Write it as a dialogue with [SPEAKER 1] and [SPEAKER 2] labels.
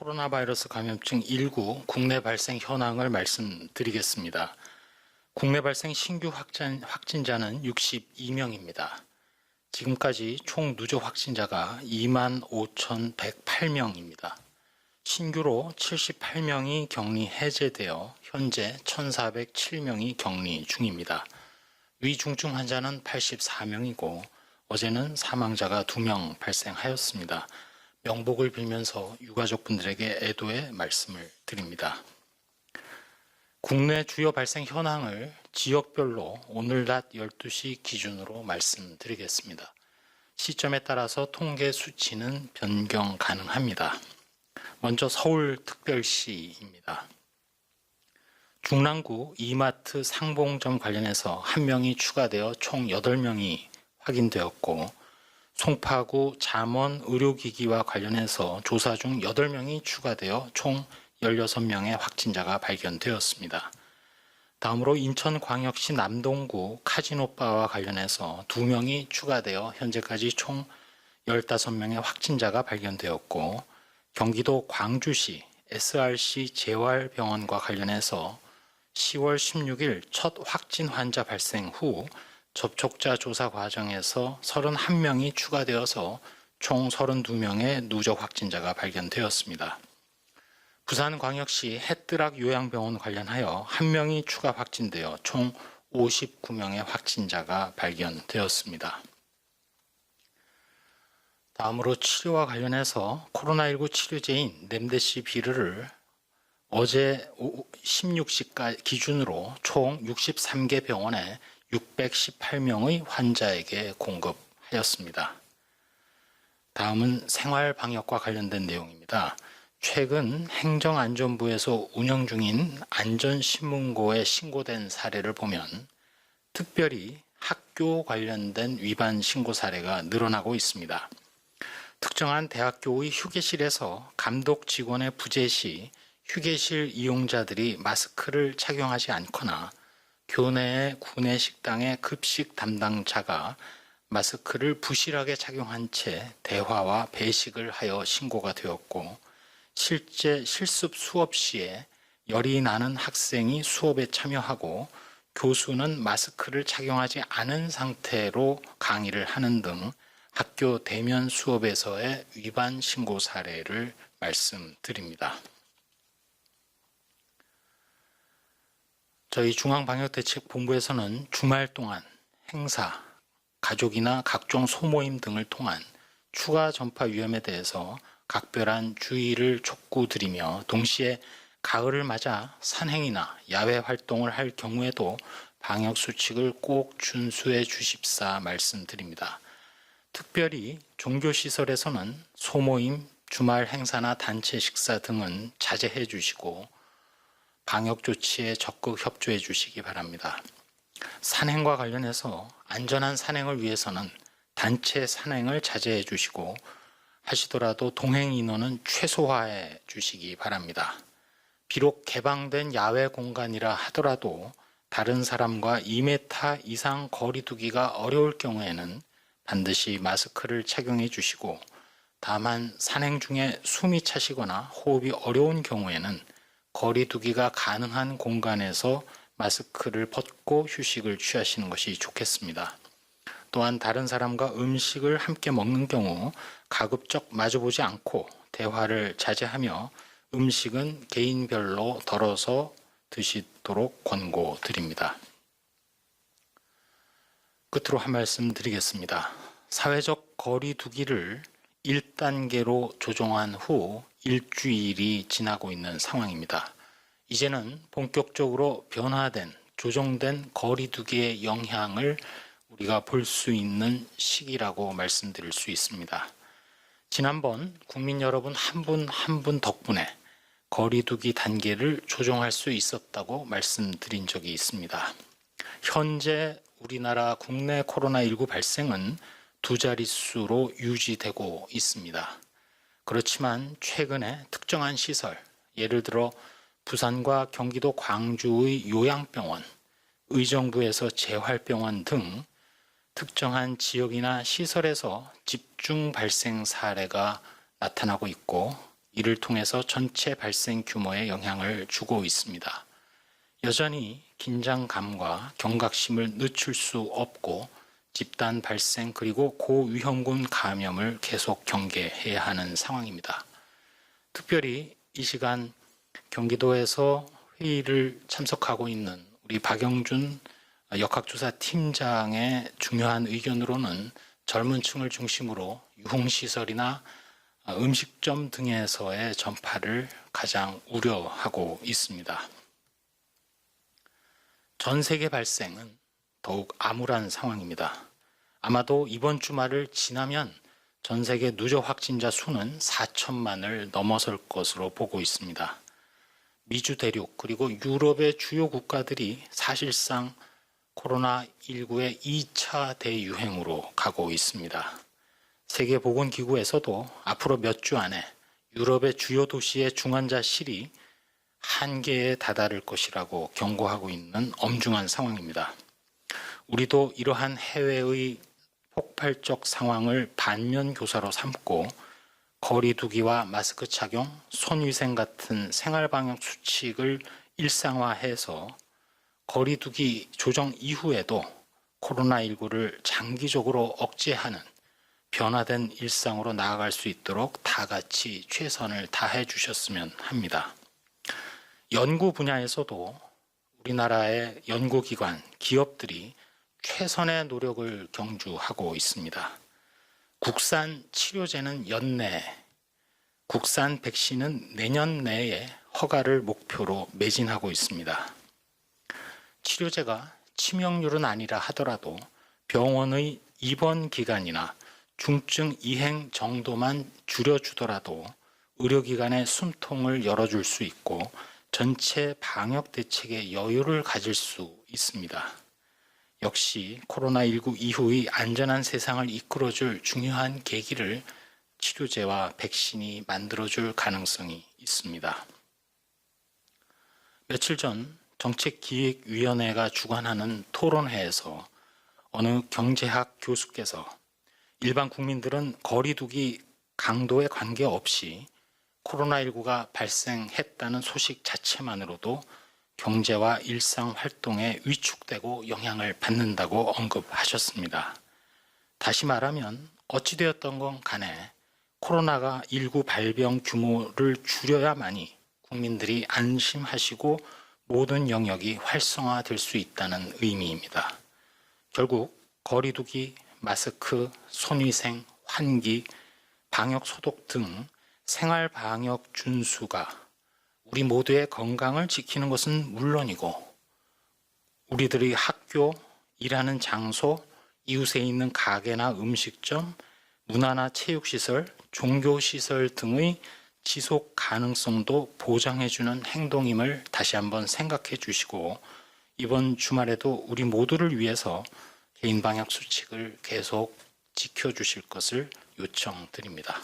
[SPEAKER 1] 코로나 바이러스 감염증 19 국내 발생 현황을 말씀드리겠습니다. 국내 발생 신규 확진자는 62명입니다. 지금까지 총 누적 확진자가 25,108명입니다. 신규로 78명이 격리 해제되어 현재 1,407명이 격리 중입니다. 위중증 환자는 84명이고 어제는 사망자가 2명 발생하였습니다. 명복을 빌면서 유가족분들에게 애도의 말씀을 드립니다. 국내 주요 발생 현황을 지역별로 오늘 낮 12시 기준으로 말씀드리겠습니다. 시점에 따라서 통계 수치는 변경 가능합니다. 먼저 서울특별시입니다. 중랑구 이마트 상봉점 관련해서 1명이 추가되어 총 8명이 확인되었고, 송파구 잠원 의료기기와 관련해서 조사 중 8명이 추가되어 총 16명의 확진자가 발견되었습니다. 다음으로 인천광역시 남동구 카지노바와 관련해서 2명이 추가되어 현재까지 총 15명의 확진자가 발견되었고, 경기도 광주시 SRC 재활병원과 관련해서 10월 16일 첫 확진 환자 발생 후 접촉자 조사 과정에서 31명이 추가되어서 총 32명의 누적 확진자가 발견되었습니다. 부산광역시 햇드락 요양병원 관련하여 1명이 추가 확진되어 총 59명의 확진자가 발견되었습니다. 다음으로 치료와 관련해서 코로나19 치료제인 렘데시비르를 어제 16시 기준으로 총 63개 병원에 618명의 환자에게 공급하였습니다. 다음은 생활방역과 관련된 내용입니다. 최근 행정안전부에서 운영 중인 안전신문고에 신고된 사례를 보면 특별히 학교 관련된 위반 신고 사례가 늘어나고 있습니다. 특정한 대학교의 휴게실에서 감독 직원의 부재 시 휴게실 이용자들이 마스크를 착용하지 않거나 교내의 구내식당의 급식 담당자가 마스크를 부실하게 착용한 채 대화와 배식을 하여 신고가 되었고, 실제 실습 수업 시에 열이 나는 학생이 수업에 참여하고 교수는 마스크를 착용하지 않은 상태로 강의를 하는 등 학교 대면 수업에서의 위반 신고 사례를 말씀드립니다. 저희 중앙방역대책본부에서는 주말 동안 행사, 가족이나 각종 소모임 등을 통한 추가 전파 위험에 대해서 각별한 주의를 촉구드리며, 동시에 가을을 맞아 산행이나 야외 활동을 할 경우에도 방역수칙을 꼭 준수해 주십사 말씀드립니다. 특별히 종교시설에서는 소모임, 주말 행사나 단체 식사 등은 자제해 주시고 방역 조치에 적극 협조해 주시기 바랍니다. 산행과 관련해서 안전한 산행을 위해서는 단체 산행을 자제해 주시고 하시더라도 동행 인원은 최소화해 주시기 바랍니다. 비록 개방된 야외 공간이라 하더라도 다른 사람과 2m 이상 거리 두기가 어려울 경우에는 반드시 마스크를 착용해 주시고, 다만 산행 중에 숨이 차시거나 호흡이 어려운 경우에는 거리 두기가 가능한 공간에서 마스크를 벗고 휴식을 취하시는 것이 좋겠습니다. 또한 다른 사람과 음식을 함께 먹는 경우 가급적 마주보지 않고 대화를 자제하며 음식은 개인별로 덜어서 드시도록 권고드립니다. 끝으로 한 말씀 드리겠습니다. 사회적 거리 두기를 1단계로 조정한 후 일주일이 지나고 있는 상황입니다. 이제는 본격적으로 변화된, 조정된 거리 두기의 영향을 우리가 볼 수 있는 시기라고 말씀드릴 수 있습니다. 지난번 국민 여러분 한 분 한 분 덕분에 거리 두기 단계를 조정할 수 있었다고 말씀드린 적이 있습니다. 현재 우리나라 국내 코로나19 발생은 2자릿수로 유지되고 있습니다. 그렇지만 최근에 특정한 시설, 예를 들어 부산과 경기도 광주의 요양병원, 의정부에서 재활병원 등 특정한 지역이나 시설에서 집중 발생 사례가 나타나고 있고, 이를 통해서 전체 발생 규모에 영향을 주고 있습니다. 여전히 긴장감과 경각심을 늦출 수 없고 집단 발생 그리고 고위험군 감염을 계속 경계해야 하는 상황입니다. 특별히 이 시간 경기도에서 회의를 참석하고 있는 우리 박영준 역학조사 팀장의 중요한 의견으로는 젊은 층을 중심으로 유흥시설이나 음식점 등에서의 전파를 가장 우려하고 있습니다. 전 세계 발생은 더욱 암울한 상황입니다. 아마도 이번 주말을 지나면 전 세계 누적 확진자 수는 4천만을 넘어설 것으로 보고 있습니다. 미주 대륙 그리고 유럽의 주요 국가들이 사실상 코로나19의 2차 대유행으로 가고 있습니다. 세계보건기구에서도 앞으로 몇 주 안에 유럽의 주요 도시의 중환자 실이 한계에 다다를 것이라고 경고하고 있는 엄중한 상황입니다. 우리도 이러한 해외의 폭발적 상황을 반면교사로 삼고 거리 두기와 마스크 착용, 손위생 같은 생활방역 수칙을 일상화해서 거리 두기 조정 이후에도 코로나19를 장기적으로 억제하는 변화된 일상으로 나아갈 수 있도록 다 같이 최선을 다해 주셨으면 합니다. 연구 분야에서도 우리나라의 연구기관, 기업들이 최선의 노력을 경주하고 있습니다. 국산 치료제는 연내, 국산 백신은 내년 내에 허가를 목표로 매진하고 있습니다. 치료제가 치명률은 아니라 하더라도 병원의 입원 기간이나 중증 이행 정도만 줄여주더라도 의료기관의 숨통을 열어줄 수 있고 전체 방역 대책에 여유를 가질 수 있습니다. 역시 코로나19 이후의 안전한 세상을 이끌어줄 중요한 계기를 치료제와 백신이 만들어줄 가능성이 있습니다. 며칠 전 정책기획위원회가 주관하는 토론회에서 어느 경제학 교수께서 일반 국민들은 거리 두기 강도에 관계없이 코로나19가 발생했다는 소식 자체만으로도 경제와 일상 활동에 위축되고 영향을 받는다고 언급하셨습니다. 다시 말하면 어찌되었던 건 간에 코로나가 19 발병 규모를 줄여야만이 국민들이 안심하시고 모든 영역이 활성화될 수 있다는 의미입니다. 결국 거리 두기, 마스크, 손위생, 환기, 방역 소독 등 생활 방역 준수가 우리 모두의 건강을 지키는 것은 물론이고 우리들의 학교, 일하는 장소, 이웃에 있는 가게나 음식점, 문화나 체육시설, 종교시설 등의 지속 가능성도 보장해주는 행동임을 다시 한번 생각해 주시고 이번 주말에도 우리 모두를 위해서 개인 방역 수칙을 계속 지켜주실 것을 요청드립니다.